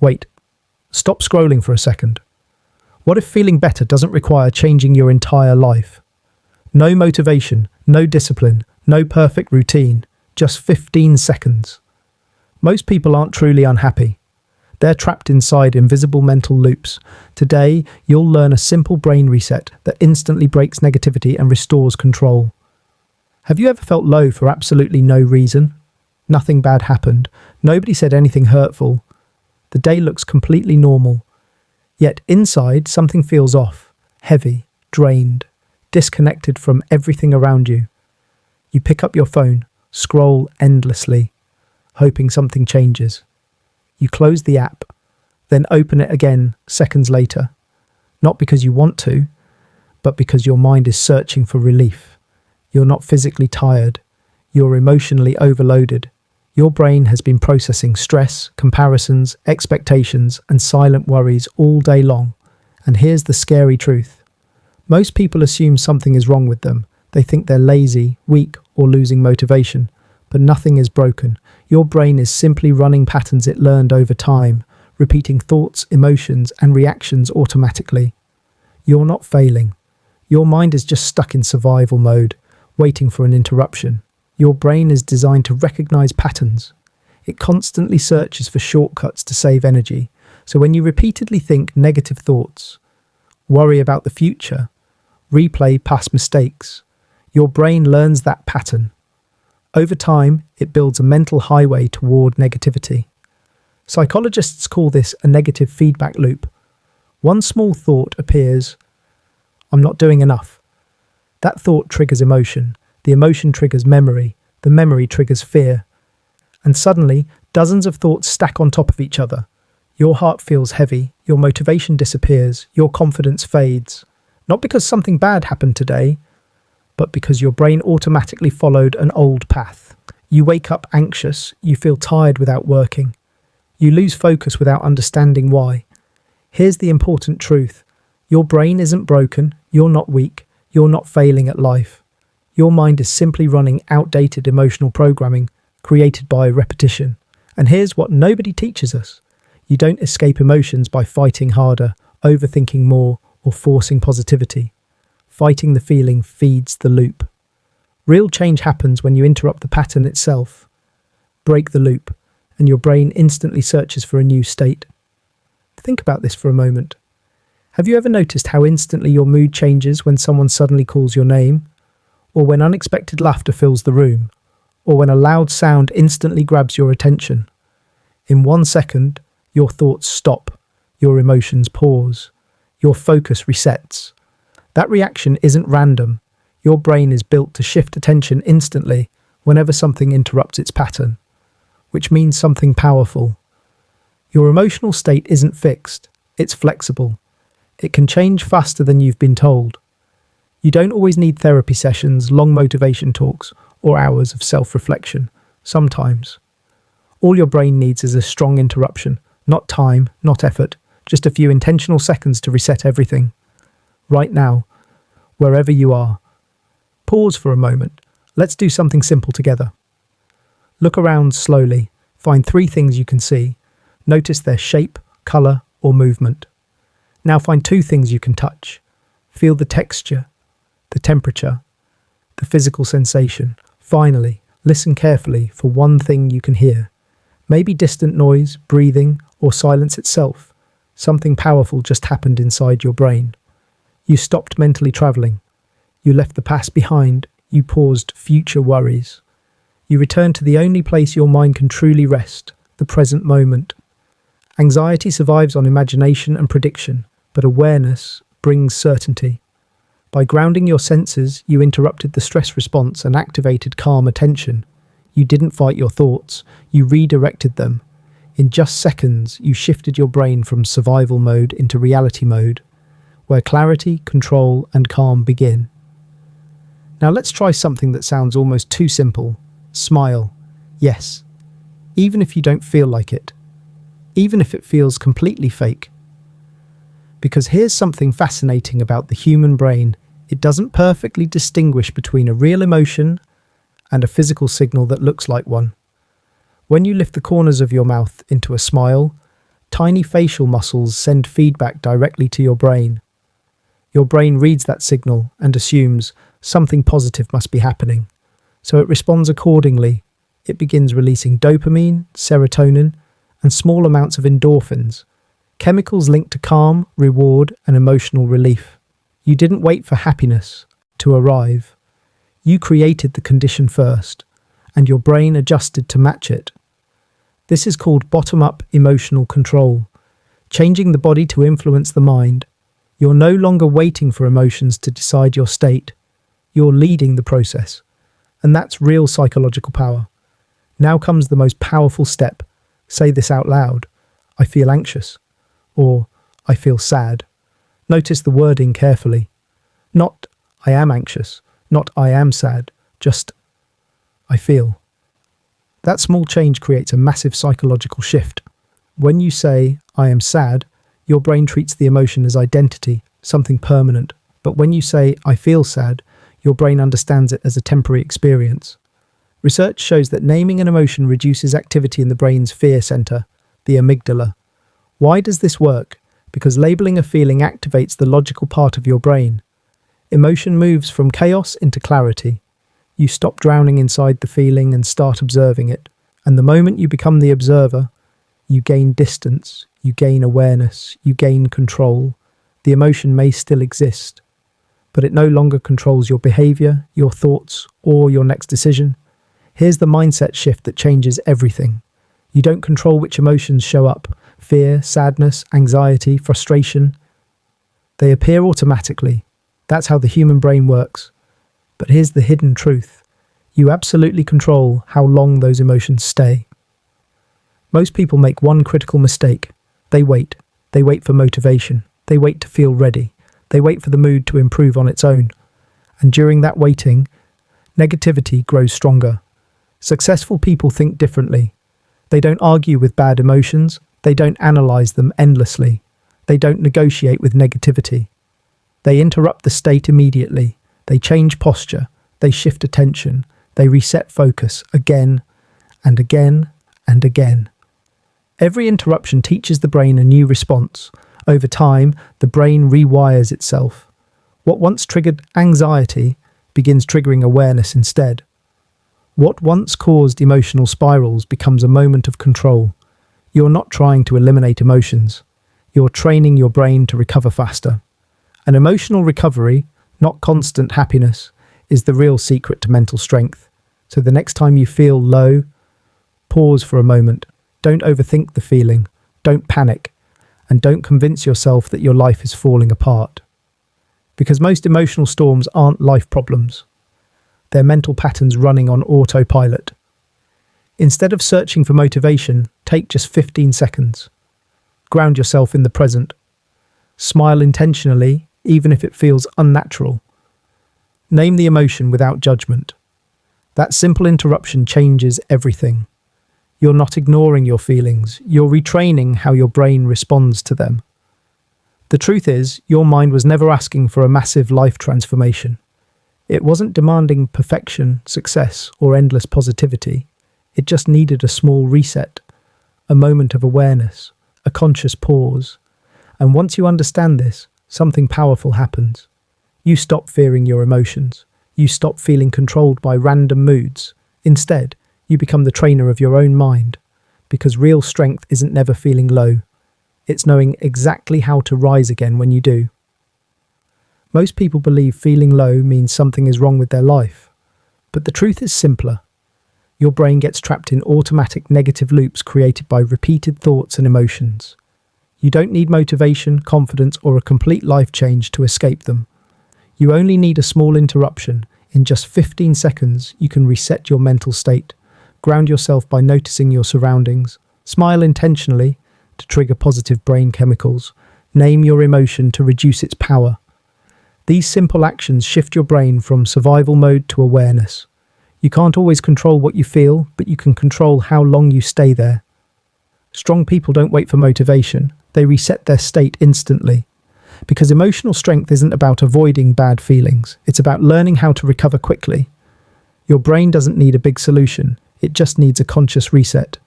Wait, stop scrolling for a second. What if feeling better doesn't require changing your entire life? No motivation, no discipline, no perfect routine, just 15 seconds. Most people aren't truly unhappy. They're trapped inside invisible mental loops. Today, you'll learn a simple brain reset that instantly breaks negativity and restores control. Have you ever felt low for absolutely no reason? Nothing bad happened. Nobody said anything hurtful. The day looks completely normal. Yet inside, something feels off, heavy, drained, disconnected from everything around you. You pick up your phone, scroll endlessly, hoping something changes. You close the app, then open it again seconds later. Not because you want to, but because your mind is searching for relief. You're not physically tired. You're emotionally overloaded. Your brain has been processing stress, comparisons, expectations, and silent worries all day long. And here's the scary truth. Most people assume something is wrong with them. They think they're lazy, weak, or losing motivation. But nothing is broken. Your brain is simply running patterns it learned over time, repeating thoughts, emotions, and reactions automatically. You're not failing. Your mind is just stuck in survival mode, waiting for an interruption. Your brain is designed to recognize patterns. It constantly searches for shortcuts to save energy. So when you repeatedly think negative thoughts, worry about the future, replay past mistakes, your brain learns that pattern. Over time, it builds a mental highway toward negativity. Psychologists call this a negative feedback loop. One small thought appears, I'm not doing enough. That thought triggers emotion. The emotion triggers memory. The memory triggers fear. And suddenly, dozens of thoughts stack on top of each other. Your heart feels heavy. Your motivation disappears. Your confidence fades. Not because something bad happened today, but because your brain automatically followed an old path. You wake up anxious. You feel tired without working. You lose focus without understanding why. Here's the important truth. Your brain isn't broken. You're not weak. You're not failing at life. Your mind is simply running outdated emotional programming created by repetition. And here's what nobody teaches us. You don't escape emotions by fighting harder, overthinking more, or forcing positivity. Fighting the feeling feeds the loop. Real change happens when you interrupt the pattern itself. Break the loop, and your brain instantly searches for a new state. Think about this for a moment. Have you ever noticed how instantly your mood changes when someone suddenly calls your name? Or when unexpected laughter fills the room? Or when a loud sound instantly grabs your attention? In 1 second, your thoughts stop, your emotions pause, your focus resets. That reaction isn't random. Your brain is built to shift attention instantly whenever something interrupts its pattern, which means something powerful. Your emotional state isn't fixed, it's flexible. It can change faster than you've been told. You don't always need therapy sessions, long motivation talks, or hours of self-reflection. Sometimes. All your brain needs is a strong interruption, not time, not effort, just a few intentional seconds to reset everything. Right now, wherever you are. Pause for a moment. Let's do something simple together. Look around slowly. Find 3 things you can see. Notice their shape, color, or movement. Now find 2 things you can touch. Feel the texture, the temperature, the physical sensation. Finally, listen carefully for 1 thing you can hear. Maybe distant noise, breathing, or silence itself. Something powerful just happened inside your brain. You stopped mentally traveling. You left the past behind. You paused future worries. You returned to the only place your mind can truly rest, the present moment. Anxiety survives on imagination and prediction, but awareness brings certainty. By grounding your senses, you interrupted the stress response and activated calm attention. You didn't fight your thoughts, you redirected them. In just seconds, you shifted your brain from survival mode into reality mode, where clarity, control, and calm begin. Now let's try something that sounds almost too simple. Smile. Yes. Even if you don't feel like it. Even if it feels completely fake. Because here's something fascinating about the human brain. It doesn't perfectly distinguish between a real emotion and a physical signal that looks like one. When you lift the corners of your mouth into a smile, Tiny facial muscles send feedback directly to your brain. Your brain reads that signal and assumes something positive must be happening, so it responds accordingly. It begins releasing dopamine, serotonin, and small amounts of endorphins, chemicals linked to calm, reward, and emotional relief. You didn't wait for happiness to arrive. You created the condition first, and your brain adjusted to match it. This is called bottom-up emotional control, changing the body to influence the mind. You're no longer waiting for emotions to decide your state. You're leading the process, and that's real psychological power. Now comes the most powerful step. Say this out loud. I feel anxious, or I feel sad. Notice the wording carefully. Not I am anxious, not I am sad, just I feel. That small change creates a massive psychological shift. When you say I am sad, your brain treats the emotion as identity, something permanent. But when you say I feel sad, your brain understands it as a temporary experience. Research shows that naming an emotion reduces activity in the brain's fear center, the amygdala. Why does this work? Because labeling a feeling activates the logical part of your brain. Emotion moves from chaos into clarity. You stop drowning inside the feeling and start observing it. And the moment you become the observer, you gain distance, you gain awareness, you gain control. The emotion may still exist, but it no longer controls your behavior, your thoughts, or your next decision. Here's the mindset shift that changes everything. You don't control which emotions show up. Fear, sadness, anxiety, frustration. They appear automatically. That's how the human brain works. But here's the hidden truth. You absolutely control how long those emotions stay. Most people make one critical mistake. They wait. They wait for motivation. They wait to feel ready. They wait for the mood to improve on its own. And during that waiting, negativity grows stronger. Successful people think differently. They don't argue with bad emotions. They don't analyze them endlessly. They don't negotiate with negativity. They interrupt the state immediately. They change posture. They shift attention. They reset focus again and again and again. Every interruption teaches the brain a new response. Over time, the brain rewires itself. What once triggered anxiety begins triggering awareness instead. What once caused emotional spirals becomes a moment of control. You're not trying to eliminate emotions. You're training your brain to recover faster. An emotional recovery, not constant happiness, is the real secret to mental strength. So the next time you feel low, pause for a moment. Don't overthink the feeling. Don't panic. And don't convince yourself that your life is falling apart. Because most emotional storms aren't life problems. They're mental patterns running on autopilot. Instead of searching for motivation, take just 15 seconds. Ground yourself in the present. Smile intentionally, even if it feels unnatural. Name the emotion without judgment. That simple interruption changes everything. You're not ignoring your feelings, you're retraining how your brain responds to them. The truth is, your mind was never asking for a massive life transformation. It wasn't demanding perfection, success, or endless positivity. It just needed a small reset, a moment of awareness, a conscious pause. And once you understand this, something powerful happens. You stop fearing your emotions. You stop feeling controlled by random moods. Instead, you become the trainer of your own mind, because real strength isn't never feeling low. It's knowing exactly how to rise again when you do. Most people believe feeling low means something is wrong with their life, but the truth is simpler. Your brain gets trapped in automatic negative loops created by repeated thoughts and emotions. You don't need motivation, confidence, or a complete life change to escape them. You only need a small interruption. In just 15 seconds, you can reset your mental state. Ground yourself by noticing your surroundings. Smile intentionally to trigger positive brain chemicals. Name your emotion to reduce its power. These simple actions shift your brain from survival mode to awareness. You can't always control what you feel, but you can control how long you stay there. Strong people don't wait for motivation. They reset their state instantly. Because emotional strength isn't about avoiding bad feelings. It's about learning how to recover quickly. Your brain doesn't need a big solution. It just needs a conscious reset.